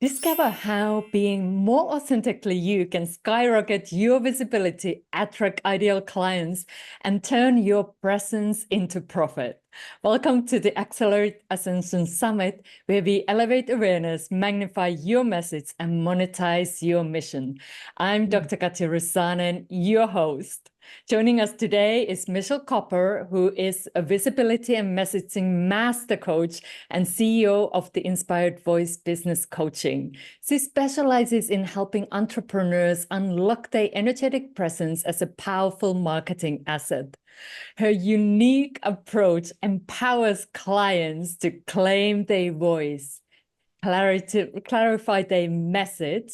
Discover how being more authentically you can skyrocket your visibility, attract ideal clients, and turn your presence into profit. Welcome to the Accelerate Ascension Summit, where we elevate awareness, magnify your message, and monetize your mission. I'm Dr. Katja Rusanen, your host. Joining us today is Michelle Kopper, who is a visibility and messaging master coach and CEO of the Inspired Voice Business Coaching. She specializes in helping entrepreneurs unlock their energetic presence as a powerful marketing asset. Her unique approach empowers clients to claim their voice, clarify their message,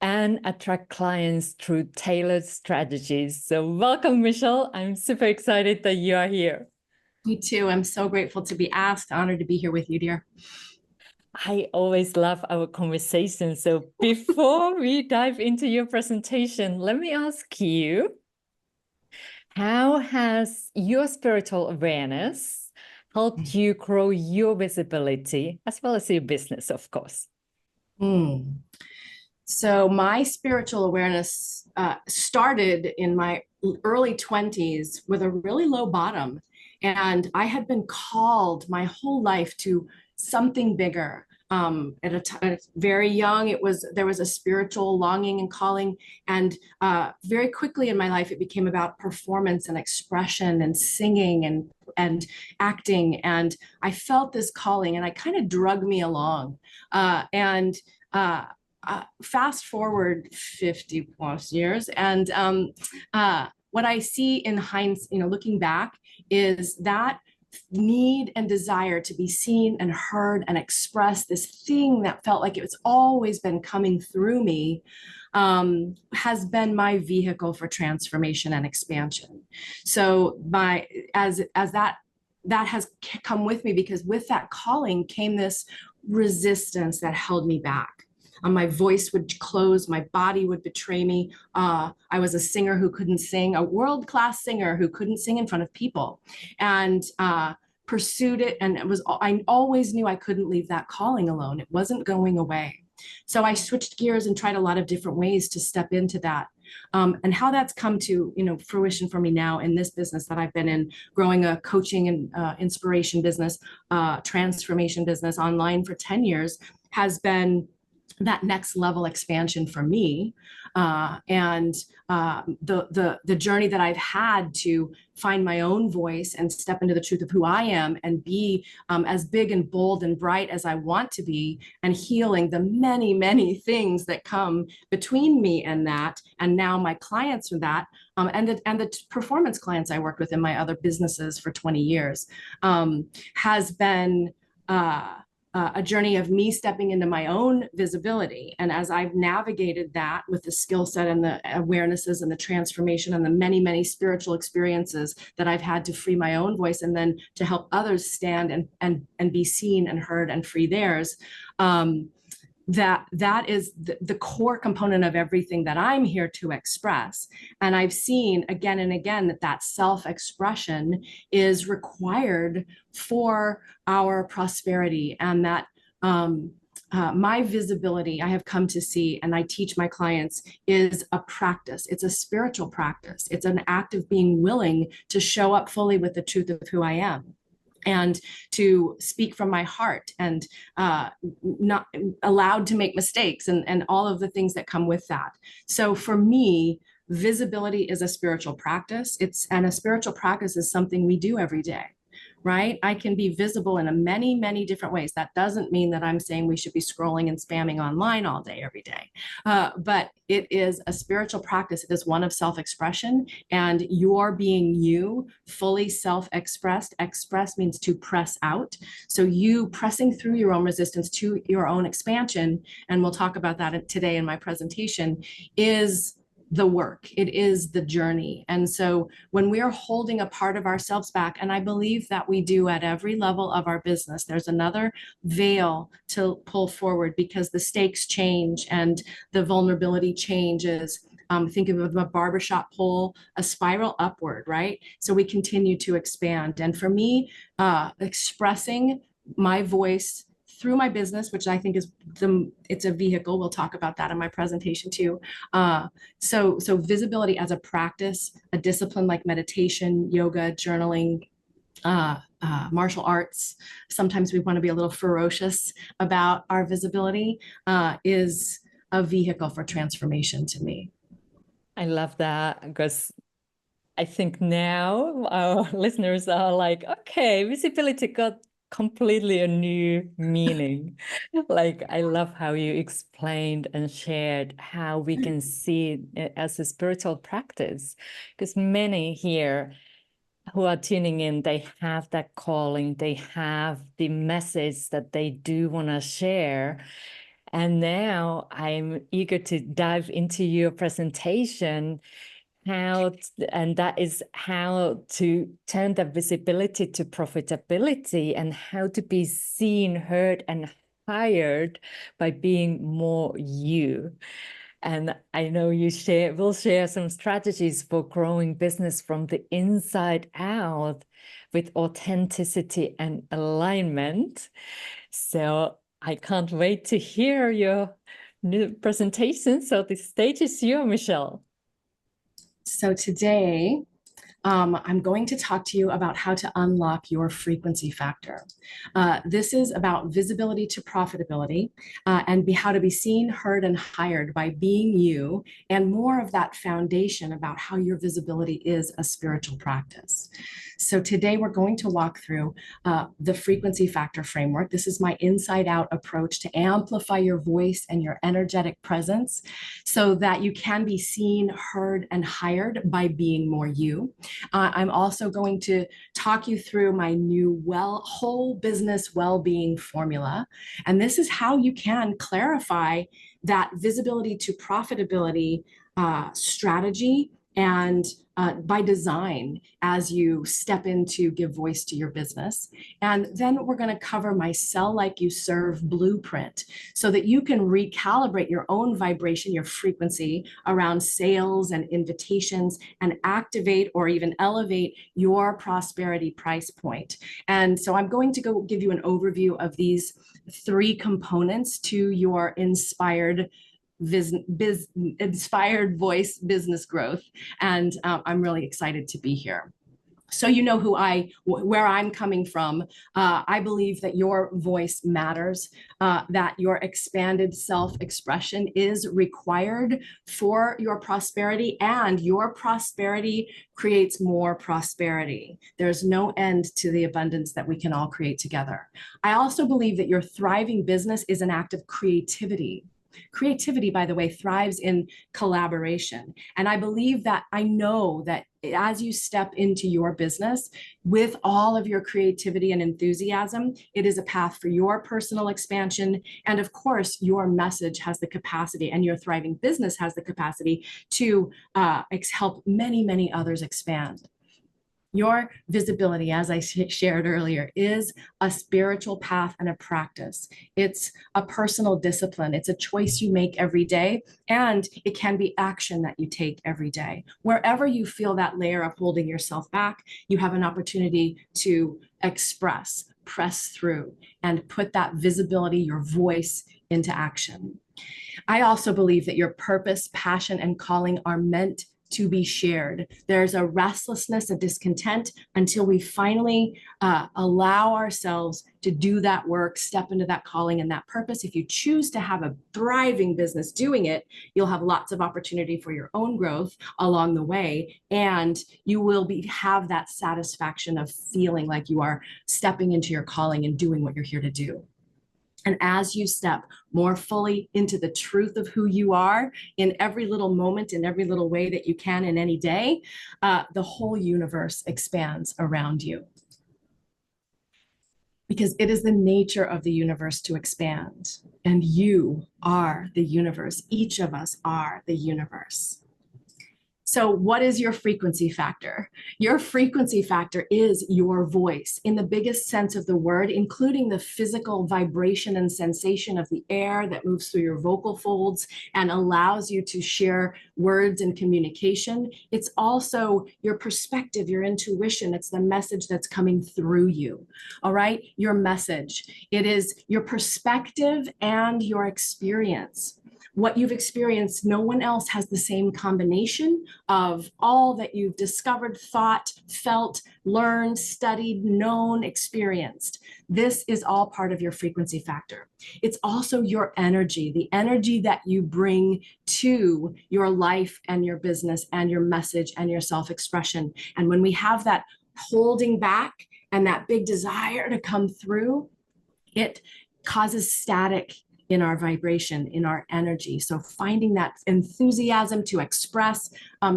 and attract clients through tailored strategies. So welcome, Michelle. I'm super excited that you are here. Me too. I'm so grateful to be asked. Honored to be here with you, dear. I always love our conversation. So before we dive into your presentation, let me ask you, how has your spiritual awareness helped you grow your visibility as well as your business, of course? So my spiritual awareness started in my early 20s with a really low bottom. And I had been called my whole life to something bigger. At very young, there was a spiritual longing and calling, and very quickly in my life, it became about performance and expression and singing and acting. And I felt this calling, and it kind of drug me along. Fast forward 50 plus years, and what I see in hindsight, looking back, is that need and desire to be seen and heard and express this thing that felt like it's always been coming through me, has been my vehicle for transformation and expansion. So as that has come with me, because with that calling came this resistance that held me back. My voice would close, my body would betray me. I was a singer who couldn't sing, a world-class singer who couldn't sing in front of people, and pursued it. And I always knew I couldn't leave that calling alone. It wasn't going away. So I switched gears and tried a lot of different ways to step into that. And how that's come to fruition for me now in this business that I've been in, growing a coaching and inspiration business, transformation business online for 10 years, has been that next level expansion for me, and the journey that I've had to find my own voice and step into the truth of who I am and be as big and bold and bright as I want to be, and healing the many, many things that come between me and that, and now my clients are that, and the performance clients I worked with in my other businesses for 20 years, has been a journey of me stepping into my own visibility. And as I've navigated that with the skill set and the awarenesses and the transformation and the many, many spiritual experiences that I've had to free my own voice, and then to help others stand and be seen and heard and free theirs, that is the core component of everything that I'm here to express. And I've seen again and again that self-expression is required for our prosperity, and that my visibility, I have come to see, and I teach my clients, is a practice. It's a spiritual practice. It's an act of being willing to show up fully with the truth of who I am, and to speak from my heart, and not allowed to make mistakes, and all of the things that come with that. So for me, visibility is a spiritual practice. And a spiritual practice is something we do every day, right? I can be visible in many, many different ways. That doesn't mean that I'm saying we should be scrolling and spamming online all day, every day. But it is a spiritual practice. It is one of self-expression, and you're being you, fully self-expressed. Express means to press out. So you pressing through your own resistance to your own expansion, and we'll talk about that today in my presentation, is the work. It is the journey. And so when we're holding a part of ourselves back, and I believe that we do at every level of our business, there's another veil to pull forward, because the stakes change and the vulnerability changes. Think of a barbershop pole, a spiral upward, right? So we continue to expand. And for me, expressing my voice through my business, which I think is it's a vehicle. We'll talk about that in my presentation too. So visibility as a practice, a discipline like meditation, yoga, journaling, martial arts. Sometimes we want to be a little ferocious about our visibility, is a vehicle for transformation to me. I love that, because I think now our listeners are like, okay, visibility got completely a new meaning. Like, I love how you explained and shared how we can see it as a spiritual practice, because many here who are tuning in, they have that calling, they have the message that they do want to share. And now I'm eager to dive into your presentation, and that is how to turn the visibility to profitability, and how to be seen, heard, and hired by being more you. And I know you will share some strategies for growing business from the inside out with authenticity and alignment. So I can't wait to hear your new presentation. So the stage is yours, Michelle. So today, I'm going to talk to you about how to unlock your frequency factor. This is about visibility to profitability, and how to be seen, heard, and hired by being you, and more of that foundation about how your visibility is a spiritual practice. So today we're going to walk through the frequency factor framework. This is my inside out approach to amplify your voice and your energetic presence so that you can be seen, heard, and hired by being more you. I'm also going to talk you through my new whole business well-being formula. And this is how you can clarify that visibility to profitability strategy, and by design, as you step into give voice to your business. And then we're going to cover my Sell Like You Serve blueprint so that you can recalibrate your own vibration, your frequency around sales and invitations, and activate or even elevate your prosperity price point. And so I'm going to go give you an overview of these 3 components to your inspired voice business growth. And I'm really excited to be here. So you know where I'm coming from. I believe that your voice matters, that your expanded self-expression is required for your prosperity, and your prosperity creates more prosperity. There's no end to the abundance that we can all create together. I also believe that your thriving business is an act of creativity. Creativity, by the way, thrives in collaboration. And I believe that, I know that as you step into your business with all of your creativity and enthusiasm, it is a path for your personal expansion. And of course, your message has the capacity, and your thriving business has the capacity to help many, many others expand. Your visibility, as I shared earlier, is a spiritual path and a practice. It's a personal discipline. It's a choice you make every day, and it can be action that you take every day. Wherever you feel that layer of holding yourself back, you have an opportunity to express, press through, and put that visibility, your voice, into action. I also believe that your purpose, passion, and calling are meant to be shared. There's a restlessness, a discontent, until we finally allow ourselves to do that work, step into that calling and that purpose. If you choose to have a thriving business doing it, you'll have lots of opportunity for your own growth along the way, and you will have that satisfaction of feeling like you are stepping into your calling and doing what you're here to do. And as you step more fully into the truth of who you are in every little moment, in every little way that you can in any day, the whole universe expands around you. Because it is the nature of the universe to expand. And you are the universe. Each of us are the universe. So what is your frequency factor? Your frequency factor is your voice in the biggest sense of the word, including the physical vibration and sensation of the air that moves through your vocal folds and allows you to share words and communication. It's also your perspective, your intuition. It's the message that's coming through you. All right, your message. It is your perspective and your experience. What you've experienced, no one else has the same combination of all that you've discovered, thought, felt, learned, studied, known, experienced. This is all part of your frequency factor. It's also your energy, the energy that you bring to your life and your business and your message and your self-expression. And when we have that holding back and that big desire to come through, it causes static in our vibration, in our energy. So finding that enthusiasm to express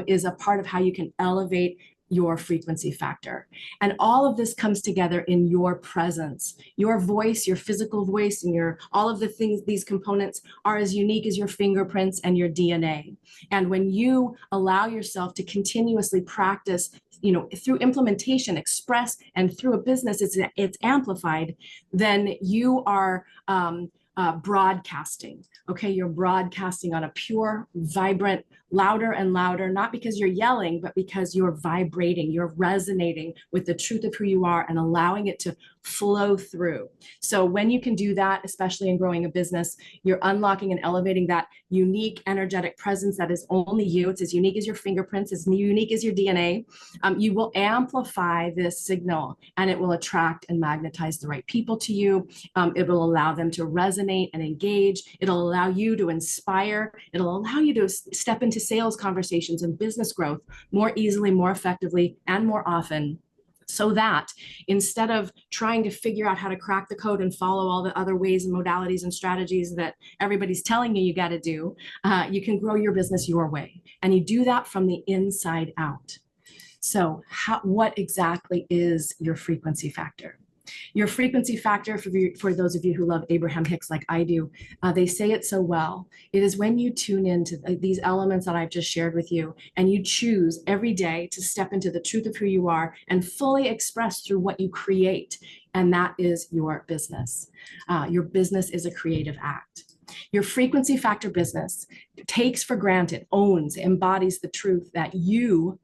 is a part of how you can elevate your frequency factor. And all of this comes together in your presence. Your voice, your physical voice, and all of the things, these components are as unique as your fingerprints and your DNA. And when you allow yourself to continuously practice, through implementation, express, and through a business, it's amplified, then you are broadcasting. Okay, you're broadcasting on a pure, vibrant, louder and louder, not because you're yelling, but because you're vibrating, you're resonating with the truth of who you are and allowing it to flow through. So when you can do that, especially in growing a business, you're unlocking and elevating that unique energetic presence that is only you. It's as unique as your fingerprints, as unique as your DNA. You will amplify this signal and it will attract and magnetize the right people to you. It will allow them to resonate and engage. It'll allow you to inspire. It'll allow you to step into sales conversations and business growth more easily, more effectively, and more often. So that instead of trying to figure out how to crack the code and follow all the other ways and modalities and strategies that everybody's telling you got to do, you can grow your business your way. And you do that from the inside out. So what exactly is your frequency factor? Your frequency factor, for those of you who love Abraham Hicks like I do, they say it so well. It is when you tune into these elements that I've just shared with you, and you choose every day to step into the truth of who you are and fully express through what you create. And that is your business. Your business is a creative act. Your frequency factor business takes for granted, owns, embodies the truth that you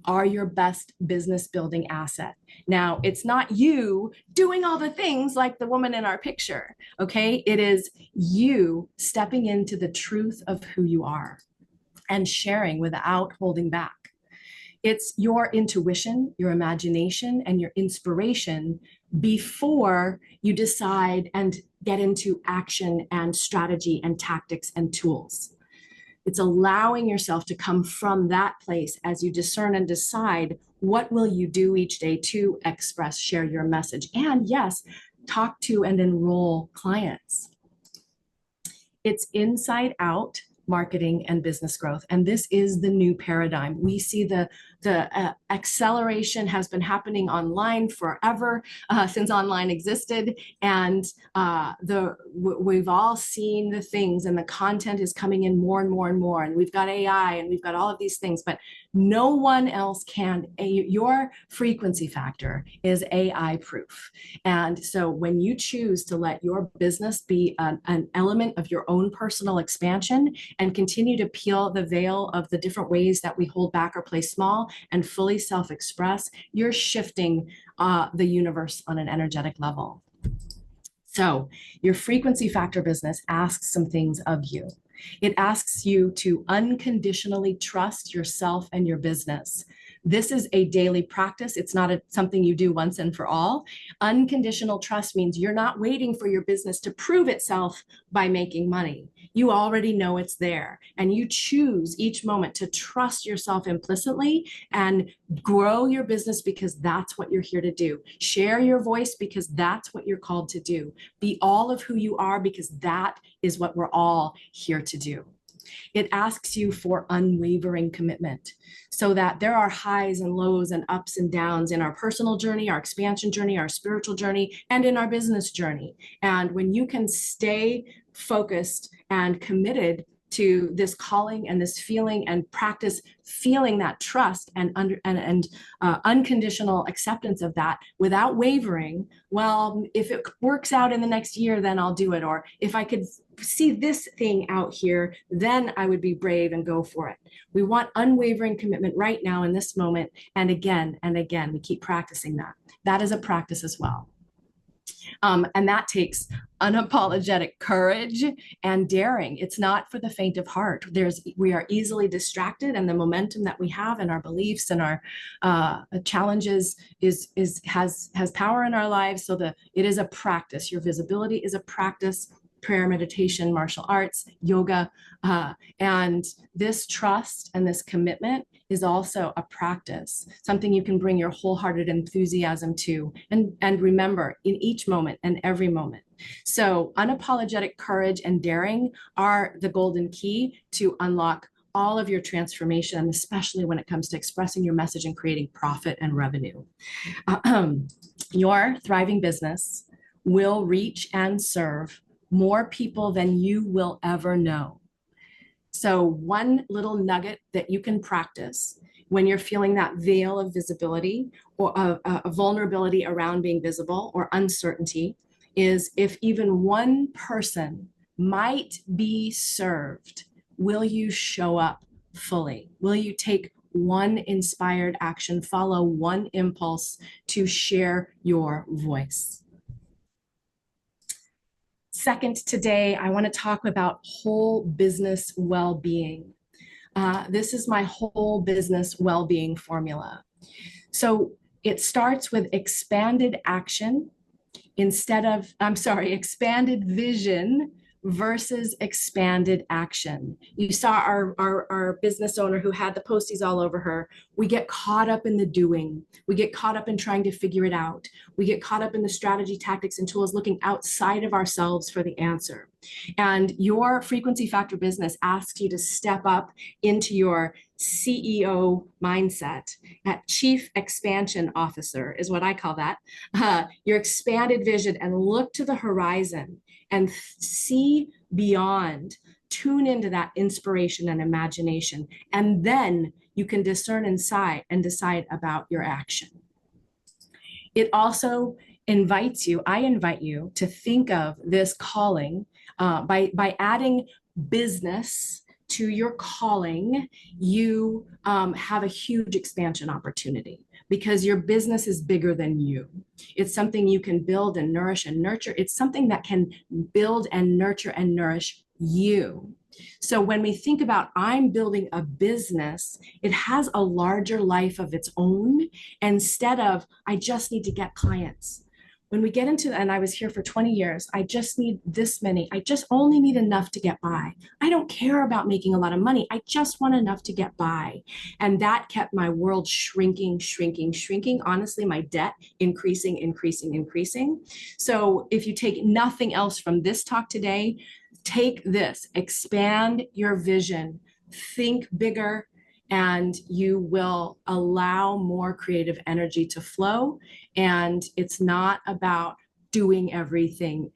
are your best business building asset. Now, it's not you doing all the things like the woman in our picture, okay? It is you stepping into the truth of who you are and sharing without holding back. It's your intuition, your imagination, and your inspiration before you decide and get into action and strategy and tactics and tools. It's allowing yourself to come from that place as you discern and decide what will you do each day to express, share your message, and yes, talk to and enroll clients. It's inside out marketing and business growth. And this is the new paradigm. We see the acceleration has been happening online forever, since online existed. And we've all seen the things, and the content is coming in more and more and more. And we've got AI and we've got all of these things, but no one else can. Your frequency factor is AI proof. And so when you choose to let your business be an element of your own personal expansion and continue to peel the veil of the different ways that we hold back or play small and fully self-express, you're shifting the universe on an energetic level. So your frequency factor business asks some things of you. It asks you to unconditionally trust yourself and your business. This is a daily practice. It's not something you do once and for all. Unconditional trust means you're not waiting for your business to prove itself by making money. You already know it's there, and you choose each moment to trust yourself implicitly and grow your business because that's what you're here to do. Share your voice because that's what you're called to do. Be all of who you are because that is what we're all here to do. It asks you for unwavering commitment so that there are highs and lows and ups and downs in our personal journey, our expansion journey, our spiritual journey, and in our business journey. And when you can stay focused and committed to this calling and this feeling, and practice feeling that trust and unconditional acceptance of that without wavering. Well, if it works out in the next year, then I'll do it. Or if I could see this thing out here, then I would be brave and go for it. We want unwavering commitment right now in this moment. And again, we keep practicing that. That is a practice as well. And that takes unapologetic courage and daring. It's not for the faint of heart. We are easily distracted, and the momentum that we have in our beliefs and our challenges has power in our lives. So it is a practice. Your visibility is a practice. Prayer, meditation, martial arts, yoga, and this trust and this commitment is also a practice, something you can bring your wholehearted enthusiasm to, and remember in each moment and every moment. So unapologetic courage and daring are the golden key to unlock all of your transformation, especially when it comes to expressing your message and creating profit and revenue. Your thriving business will reach and serve more people than you will ever know. So one little nugget that you can practice when you're feeling that veil of visibility or a vulnerability around being visible or uncertainty is, if even one person might be served, will you show up fully? Will you take one inspired action, follow one impulse to share your voice? Second, today, I want to talk about whole business well-being. This is my whole business well-being formula. So it starts with expanded action expanded vision versus expanded action. You saw our business owner who had the posties all over her. We get caught up in the doing. We get caught up in trying to figure it out. We get caught up in the strategy, tactics, and tools, looking outside of ourselves for the answer. And your frequency factor business asks you to step up into your CEO mindset. That Chief Expansion Officer is what I call that. Your expanded vision, and look to the horizon and see beyond. Tune into that inspiration and imagination, and then you can discern inside and decide about your action. It also I invite you to think of this calling by adding business to your calling. You have a huge expansion opportunity, because your business is bigger than you. It's something you can build and nourish and nurture. It's something that can build and nurture and nourish you. So when we think about I'm building a business, it has a larger life of its own, instead of I just need to get clients. When we get into, and I was here for 20 years, I just need this many. I just only need enough to get by. I don't care about making a lot of money. I just want enough to get by. And that kept my world shrinking. Honestly, my debt increasing. So if you take nothing else from this talk today, take this, expand your vision, think bigger, and you will allow more creative energy to flow. And it's not about doing everything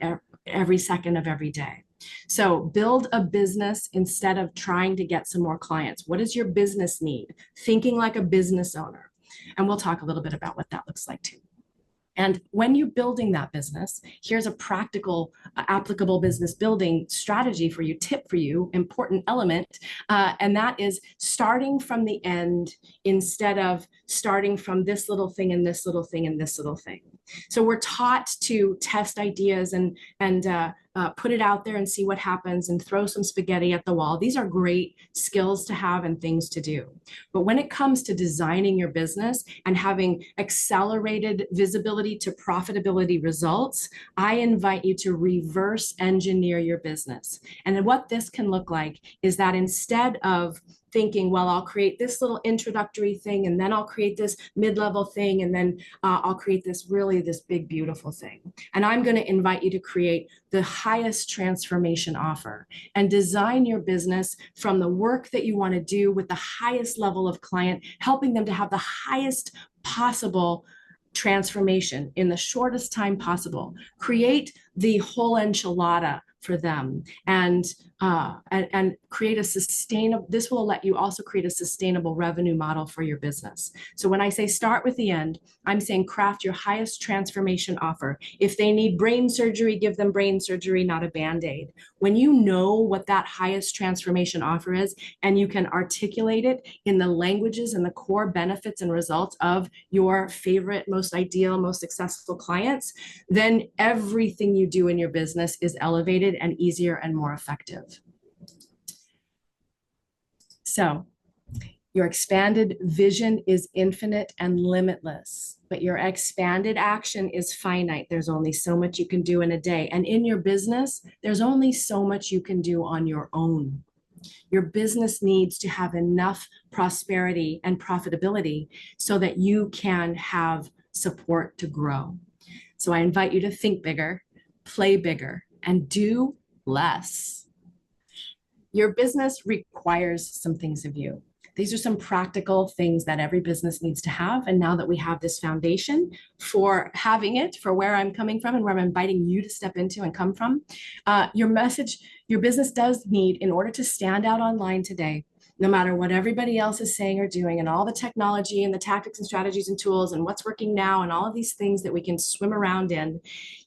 every second of every day. So build a business instead of trying to get some more clients. What does your business need? Thinking like a business owner. And we'll talk a little bit about what that looks like too. And when you're building that business, here's a practical, applicable business building strategy for you, tip for you, important element. And that is starting from the end instead of starting from this little thing and this little thing and this little thing. So we're taught to test ideas and put it out there and see what happens and throw some spaghetti at the wall. These are great skills to have and things to do. But when it comes to designing your business and having accelerated visibility to profitability results, I invite you to reverse engineer your business. And what this can look like is that instead of thinking, well, I'll create this little introductory thing, and then I'll create this mid-level thing, and then I'll create this big, beautiful thing. And I'm going to invite you to create the highest transformation offer and design your business from the work that you want to do with the highest level of client, helping them to have the highest possible transformation in the shortest time possible. Create the whole enchilada for them, and create a sustainable, this will let you also create a sustainable revenue model for your business. So when I say start with the end, I'm saying craft your highest transformation offer. If they need brain surgery, give them brain surgery, not a Band-Aid. When you know what that highest transformation offer is, and you can articulate it in the languages and the core benefits and results of your favorite, most ideal, most successful clients, then everything you do in your business is elevated and easier and more effective. So your expanded vision is infinite and limitless, but your expanded action is finite. There's only so much you can do in a day. And in your business, there's only so much you can do on your own. Your business needs to have enough prosperity and profitability so that you can have support to grow. So I invite you to think bigger, play bigger, and do less. Your business requires some things of you. These are some practical things that every business needs to have. And now that we have this foundation for having it, for where I'm coming from and where I'm inviting you to step into and come from, your business does need, in order to stand out online today, no matter what everybody else is saying or doing, and all the technology and the tactics and strategies and tools and what's working now and all of these things that we can swim around in,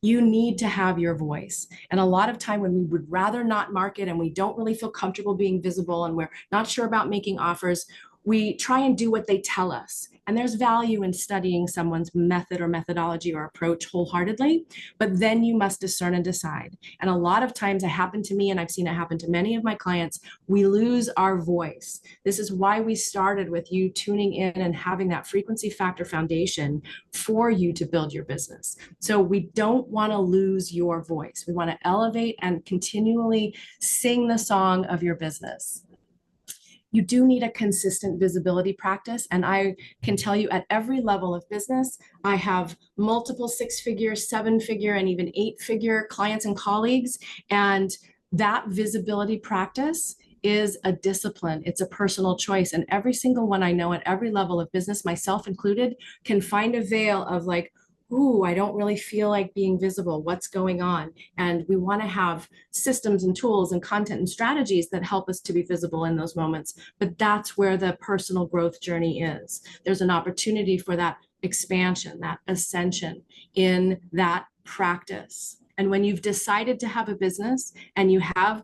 you need to have your voice. And a lot of time when we would rather not market and we don't really feel comfortable being visible and we're not sure about making offers, we try and do what they tell us. And there's value in studying someone's method or methodology or approach wholeheartedly, but then you must discern and decide. And a lot of times it happened to me, and I've seen it happen to many of my clients, we lose our voice. This is why we started with you tuning in and having that frequency factor foundation for you to build your business. So we don't want to lose your voice. We want to elevate and continually sing the song of your business. You do need a consistent visibility practice. And I can tell you at every level of business, I have multiple 6-figure, 7-figure, and even 8-figure clients and colleagues. And that visibility practice is a discipline. It's a personal choice. And every single one I know at every level of business, myself included, can find a veil of like, ooh, I don't really feel like being visible. What's going on? And we want to have systems and tools and content and strategies that help us to be visible in those moments. But that's where the personal growth journey is. There's an opportunity for that expansion, that ascension in that practice. And when you've decided to have a business and you have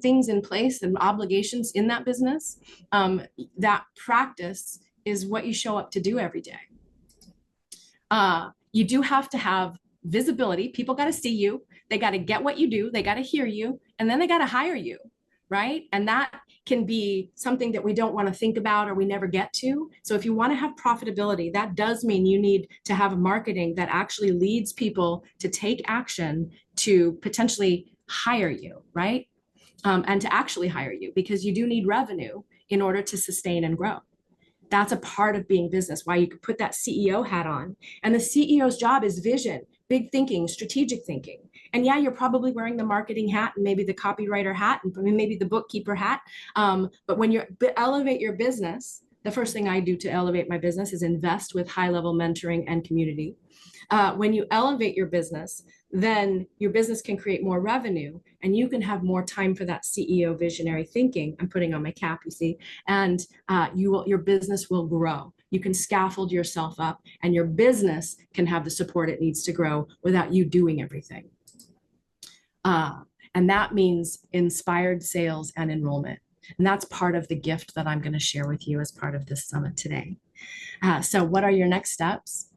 things in place and obligations in that business, that practice is what you show up to do every day. You do have to have visibility. People got to see you. They got to get what you do. They got to hear you. And then they got to hire you, right? And that can be something that we don't want to think about or we never get to. So if you want to have profitability, that does mean you need to have marketing that actually leads people to take action to potentially hire you, right? And to actually hire you, because you do need revenue in order to sustain and grow. That's a part of being business, why you could put that CEO hat on. And the CEO's job is vision, big thinking, strategic thinking. And yeah, you're probably wearing the marketing hat and maybe the copywriter hat and maybe the bookkeeper hat. But when you elevate your business, the first thing I do to elevate my business is invest with high-level mentoring and community. When you elevate your business, then your business can create more revenue and you can have more time for that CEO visionary thinking. I'm putting on my cap, you see, and your business will grow. You can scaffold yourself up and your business can have the support it needs to grow without you doing everything. And that means inspired sales and enrollment. And that's part of the gift that I'm going to share with you as part of this summit today. So what are your next steps?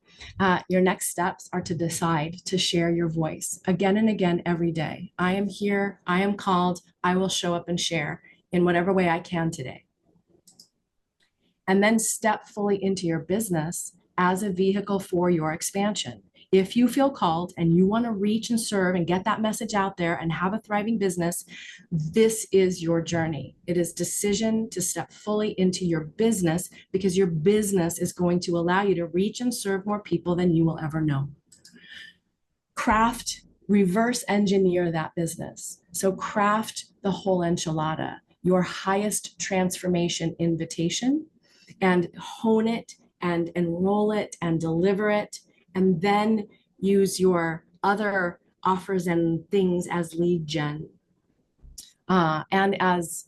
Your next steps are to decide to share your voice again and again every day. I am here. I am called. I will show up and share in whatever way I can today. And then step fully into your business as a vehicle for your expansion. If you feel called and you want to reach and serve and get that message out there and have a thriving business, this is your journey. It is decision to step fully into your business because your business is going to allow you to reach and serve more people than you will ever know. Craft, reverse engineer that business. So craft the whole enchilada, your highest transformation invitation, and hone it and enroll it and deliver it. And then use your other offers and things as lead gen. And as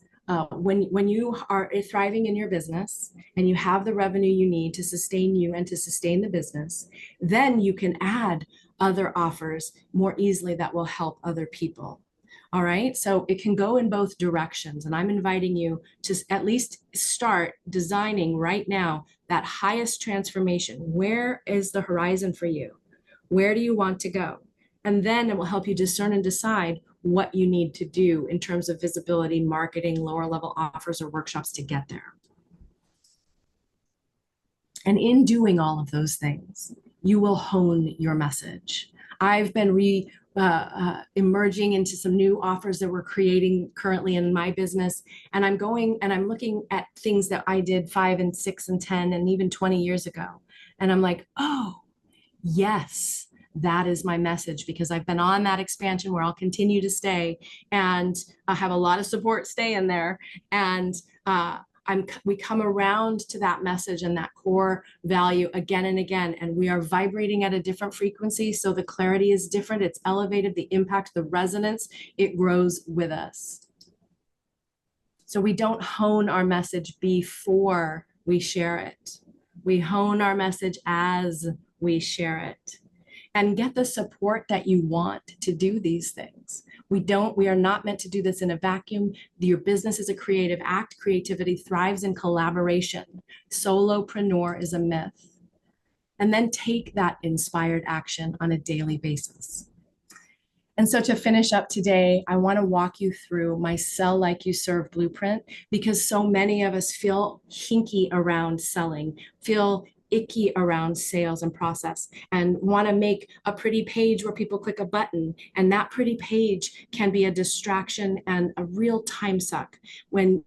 when you are thriving in your business and you have the revenue you need to sustain you and to sustain the business, then you can add other offers more easily that will help other people. All right, so it can go in both directions, and I'm inviting you to at least start designing right now that highest transformation. Where is the horizon for you? Where do you want to go? And then it will help you discern and decide what you need to do in terms of visibility, marketing, lower level offers or workshops to get there. And in doing all of those things, you will hone your message. I've been emerging into some new offers that we're creating currently in my business. And I'm going and I'm looking at things that I did 5 and 6 and 10 and even 20 years ago. And I'm like, oh, yes, that is my message, because I've been on that expansion where I'll continue to stay, and I have a lot of support staying there. And we come around to that message and that core value again and again, and we are vibrating at a different frequency. So the clarity is different. It's elevated, the impact, the resonance, it grows with us. So we don't hone our message before we share it. We hone our message as we share it, and get the support that you want to do these things. We are not meant to do this in a vacuum. Your business is a creative act. Creativity thrives in collaboration. Solopreneur is a myth. And then take that inspired action on a daily basis. And so to finish up today, I want to walk you through my Sell Like You Serve blueprint, because so many of us feel hinky around selling, feel icky around sales and process, and want to make a pretty page where people click a button, and that pretty page can be a distraction and a real time suck and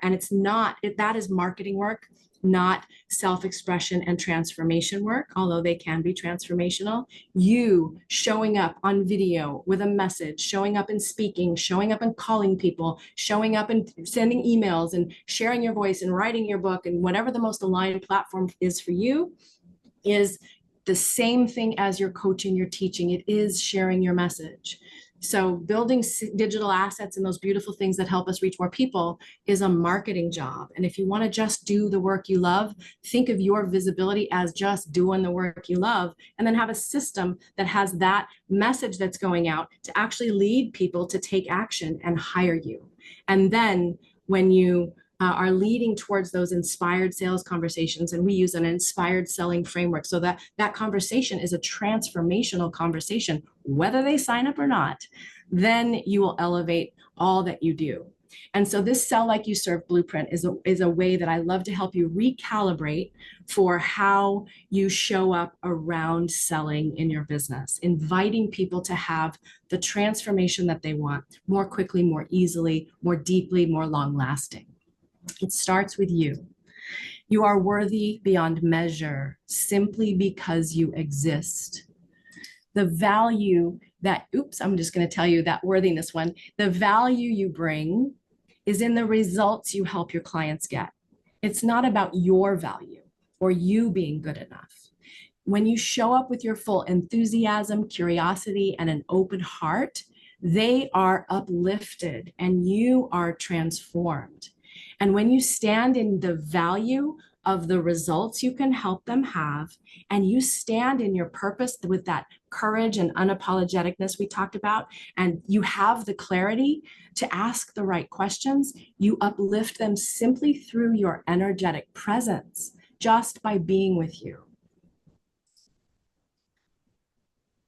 it's not, that is marketing work, not self-expression and transformation work, although they can be transformational. You showing up on video with a message, showing up and speaking, showing up and calling people, showing up and sending emails and sharing your voice and writing your book, and whatever the most aligned platform is for you, is the same thing as your coaching, your teaching. It is sharing your message. So building digital assets and those beautiful things that help us reach more people is a marketing job. And if you want to just do the work you love, think of your visibility as just doing the work you love, and then have a system that has that message that's going out to actually lead people to take action and hire you. And then when you are leading towards those inspired sales conversations, and we use an inspired selling framework, so that that conversation is a transformational conversation, whether they sign up or not, then you will elevate all that you do. And so this Sell Like You Serve blueprint is a way that I love to help you recalibrate for how you show up around selling in your business, inviting people to have the transformation that they want more quickly, more easily, more deeply, more long lasting. It starts with you. You are worthy beyond measure simply because you exist. The value that, I'm just going to tell you that worthiness one. The value you bring is in the results you help your clients get. It's not about your value or you being good enough. When you show up with your full enthusiasm, curiosity, and an open heart, they are uplifted and you are transformed. And when you stand in the value of the results you can help them have, and you stand in your purpose with that courage and unapologeticness we talked about, and you have the clarity to ask the right questions, you uplift them simply through your energetic presence, just by being with you.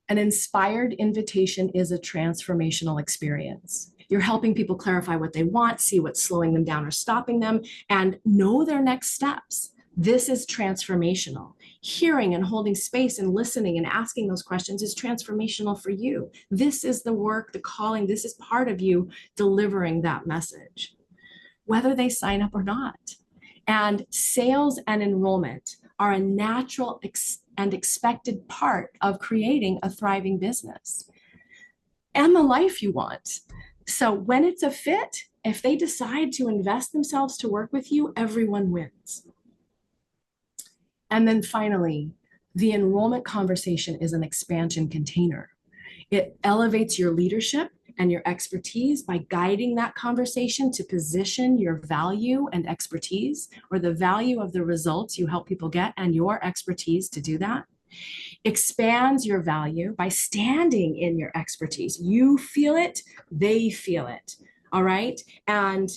An inspired invitation is a transformational experience. You're helping people clarify what they want, see what's slowing them down or stopping them, and know their next steps. This is transformational. Hearing and holding space and listening and asking those questions is transformational for you. This is the work, the calling, this is part of you delivering that message, whether they sign up or not. And sales and enrollment are a natural and expected part of creating a thriving business and the life you want. So when it's a fit, if they decide to invest themselves to work with you, everyone wins. And then finally, the enrollment conversation is an expansion container. It elevates your leadership and your expertise by guiding that conversation to position your value and expertise, or the value of the results you help people get and your expertise to do that. Expands your value by standing in your expertise. You feel it, they feel it. All right. And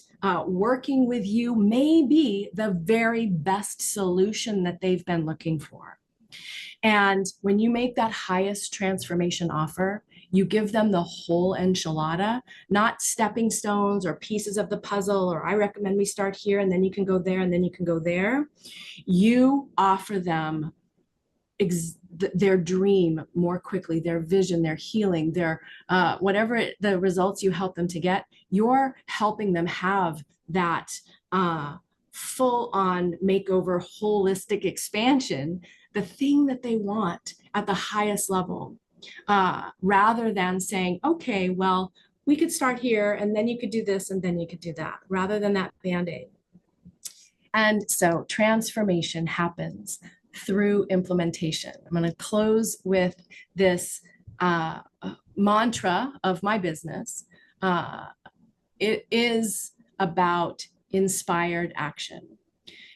working with you may be the very best solution that they've been looking for. And when you make that highest transformation offer, you give them the whole enchilada, not stepping stones or pieces of the puzzle, or I recommend we start here and then you can go there and then you can go there. You offer them their dream more quickly, their vision, their healing, their whatever the results you help them to get. You're helping them have that full-on makeover, holistic expansion, the thing that they want at the highest level, rather than saying, okay, well, we could start here and then you could do this and then you could do that, rather than that Band-Aid. And so transformation happens through implementation. I'm going to close with this mantra of my business. It is about inspired action.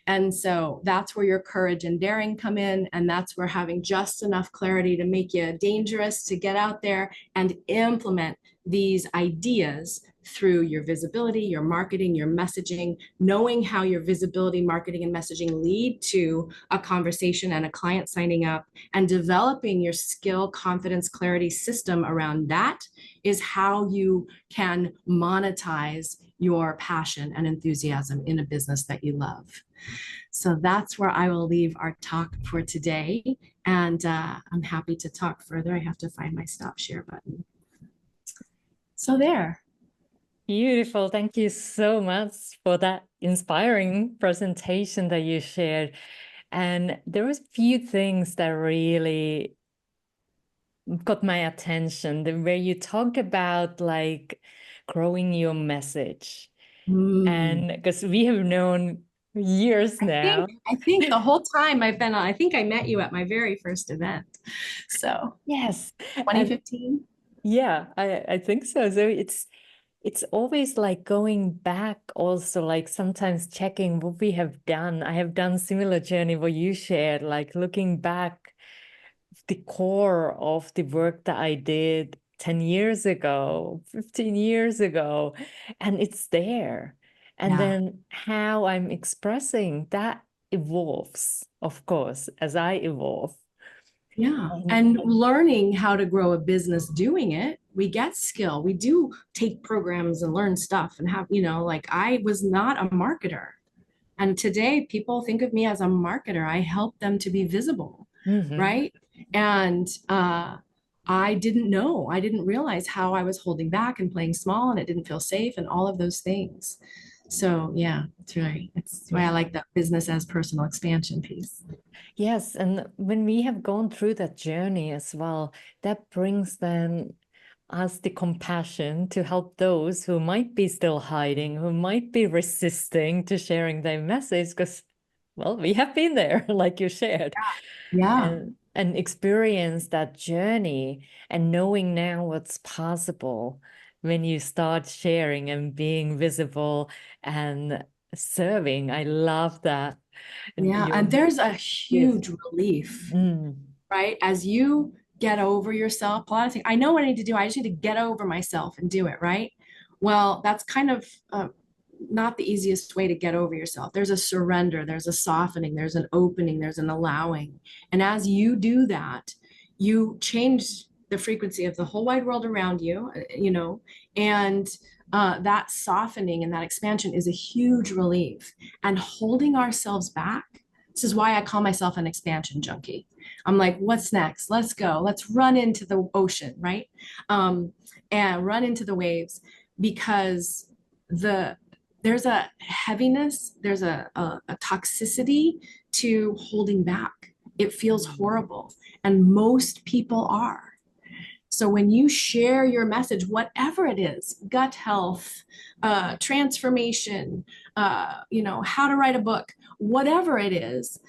And so that's where your courage and daring come in. And that's where having just enough clarity to make you dangerous to get out there and implement these ideas through your visibility, your marketing, your messaging, knowing how your visibility, marketing, and messaging lead to a conversation and a client signing up, and developing your skill, confidence, clarity system around that is how you can monetize your passion and enthusiasm in a business that you love. So that's where I will leave our talk for today. And I'm happy to talk further. I have to find my stop share button. So there. Beautiful. Thank you so much for that inspiring presentation that you shared. And there was a few things that really got my attention. The way you talk about like growing your message. And because we have known years now. I think the whole time I've been on, I think I met you at my very first event. So yes. 2015. Yeah, I think so. So it's always like going back also, like sometimes checking what we have done. I have done similar journey what you shared, like looking back the core of the work that I did 10 years ago, 15 years ago, and it's there. And then how I'm expressing that evolves, of course, as I evolve. Yeah. And learning how to grow a business doing it, we get skill. We do take programs and learn stuff and have, you know, like I was not a marketer. And today people think of me as a marketer. I help them to be visible, right? And I didn't know, I didn't realize how I was holding back and playing small, and it didn't feel safe and all of those things. So yeah, it's why I like that business as personal expansion piece. Yes, and when we have gone through that journey as well, that brings then us the compassion to help those who might be still hiding, who might be resisting to sharing their message, because, well, we have been there, like you shared. Yeah. And experience that journey and knowing now what's possible when you start sharing and being visible and serving. I love that. Yeah, and there's a huge relief, right? As you get over yourself, a lot of things, I know what I need to do. I just need to get over myself and do it, right? Well, that's kind of not the easiest way to get over yourself. There's a surrender, there's a softening, there's an opening, there's an allowing. And as you do that, you change the frequency of the whole wide world around you, you know, and that softening and that expansion is a huge relief. And holding ourselves back, this is why I call myself an expansion junkie. I'm like, what's next? Let's go. Let's run into the ocean, right? And run into the waves, because there's a heaviness, there's a toxicity to holding back. It feels horrible, and most people are. So when you share your message, whatever it is, gut health, transformation, you know, how to write a book, whatever it is,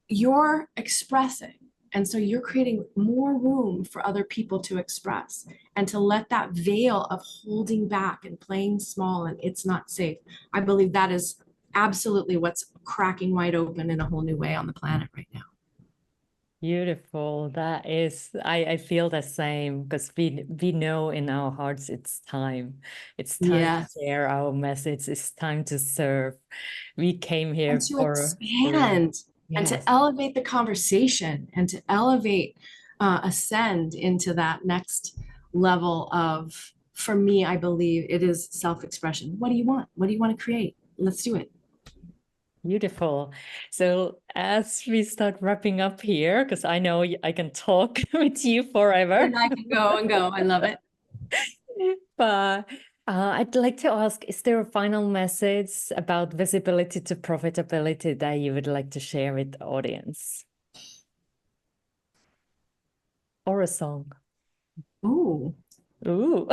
you're expressing. And so you're creating more room for other people to express and to let that veil of holding back and playing small and it's not safe. I believe that is absolutely what's cracking wide open in a whole new way on the planet right now. Beautiful. That is, I feel the same because we know in our hearts it's time. It's time to share our message. It's time to serve. We came here and to for expand and yes. to elevate the conversation and to elevate, ascend into that next level of, for me, I believe it is self-expression. What do you want? What do you want to create? Let's do it. Beautiful. So as we start wrapping up here, because I know I can talk with you forever. And I can go and go. I love it. But I'd like to ask, is there a final message about visibility to profitability that you would like to share with the audience? Or a song? Ooh. Ooh.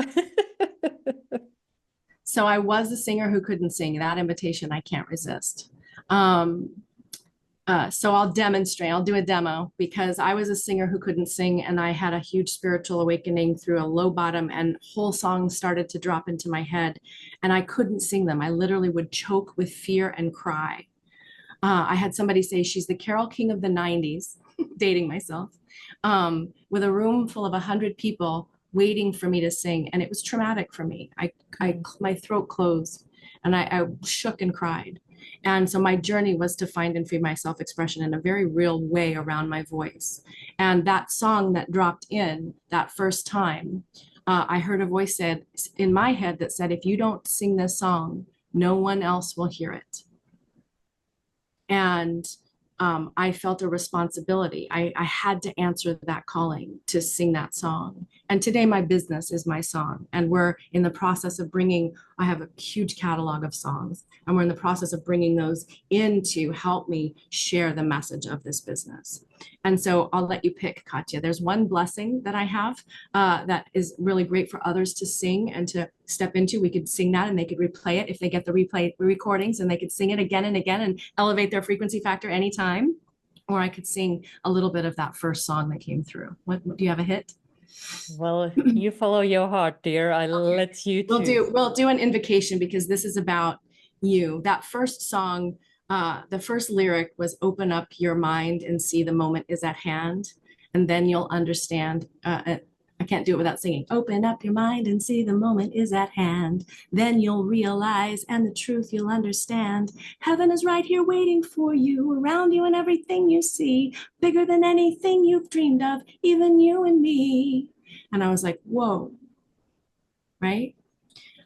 So I was a singer who couldn't sing. That invitation I can't resist. So I'll demonstrate, I'll do a demo because I was a singer who couldn't sing and I had a huge spiritual awakening through a low bottom and whole songs started to drop into my head and I couldn't sing them. I literally would choke with fear and cry. I had somebody say she's the Carole King of the 90s, dating myself, with a room full of 100 people waiting for me to sing. And it was traumatic for me. My throat closed and I shook and cried. And so my journey was to find and free my self-expression in a very real way around my voice. And that song that dropped in that first time, I heard a voice said in my head that said, if you don't sing this song, no one else will hear it. And I felt a responsibility. I had to answer that calling to sing that song. And today my business is my song. And we're in the process of I have a huge catalog of songs, and we're in the process of bringing those in to help me share the message of this business. And so I'll let you pick, Katja. There's one blessing that I have that is really great for others to sing and to step into. We could sing that and they could replay it if they get the recordings, and they could sing it again and again and elevate their frequency factor anytime. Or I could sing a little bit of that first song that came through. What do you have a hit? Well, you follow your heart, dear. I'll let you choose. We'll do an invocation because this is about you. That first song, the first lyric was open up your mind and see the moment is at hand. And then you'll understand. I can't do it without singing. Open up your mind and see the moment is at hand. Then you'll realize and the truth you'll understand. Heaven is right here waiting for you, around you and everything you see, bigger than anything you've dreamed of, even you and me. And I was like, whoa, right?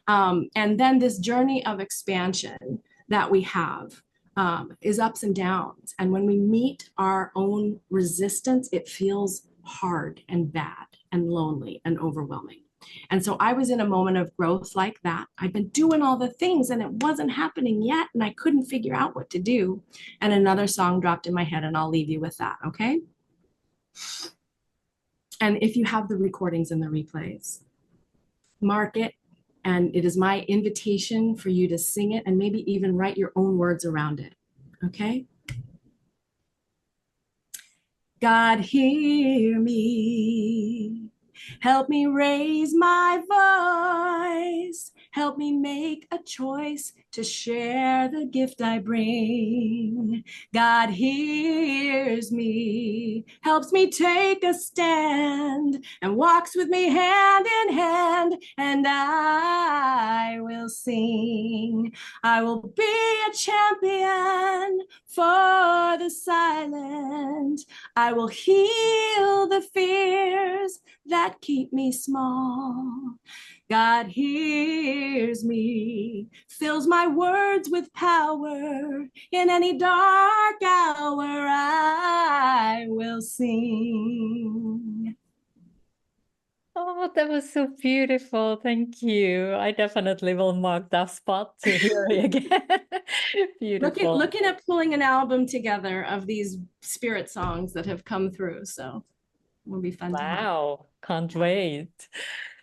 And then this journey of expansion that we have is ups and downs. And when we meet our own resistance, it feels hard and bad and lonely and overwhelming. And so I was in a moment of growth like that. I'd been doing all the things and it wasn't happening yet. And I couldn't figure out what to do. And another song dropped in my head, and I'll leave you with that, okay? And if you have the recordings and the replays, mark it. And it is my invitation for you to sing it and maybe even write your own words around it, okay? God, hear me. Help me raise my voice. Help me make a choice to share the gift I bring. God hears me, helps me take a stand, and walks with me hand in hand, and I will sing. I will be a champion for the silent. I will heal the fears that keep me small. God hears me, fills my words with power. In any dark hour, I will sing. Oh, that was so beautiful. Thank you. I definitely will mark that spot to hear it again. Beautiful. Looking at pulling an album together of these spirit songs that have come through. So it will be fun. Wow, can't wait.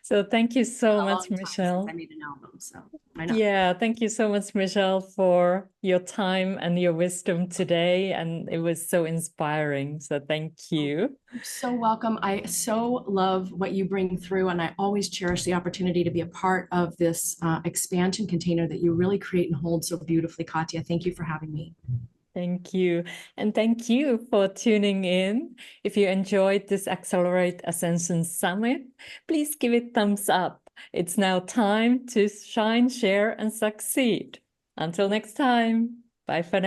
So thank you so A long much, time Michelle. since I made an album, so why not? Yeah, thank you so much, Michelle, for your time and your wisdom today. And it was so inspiring. So thank you. You're so welcome. I so love what you bring through, and I always cherish the opportunity to be a part of this expansion container that you really create and hold so beautifully, Katja. Thank you for having me. Thank you. And thank you for tuning in. If you enjoyed this Accelerate Ascension Summit, please give it thumbs up. It's now time to shine, share, and succeed. Until next time, bye for now.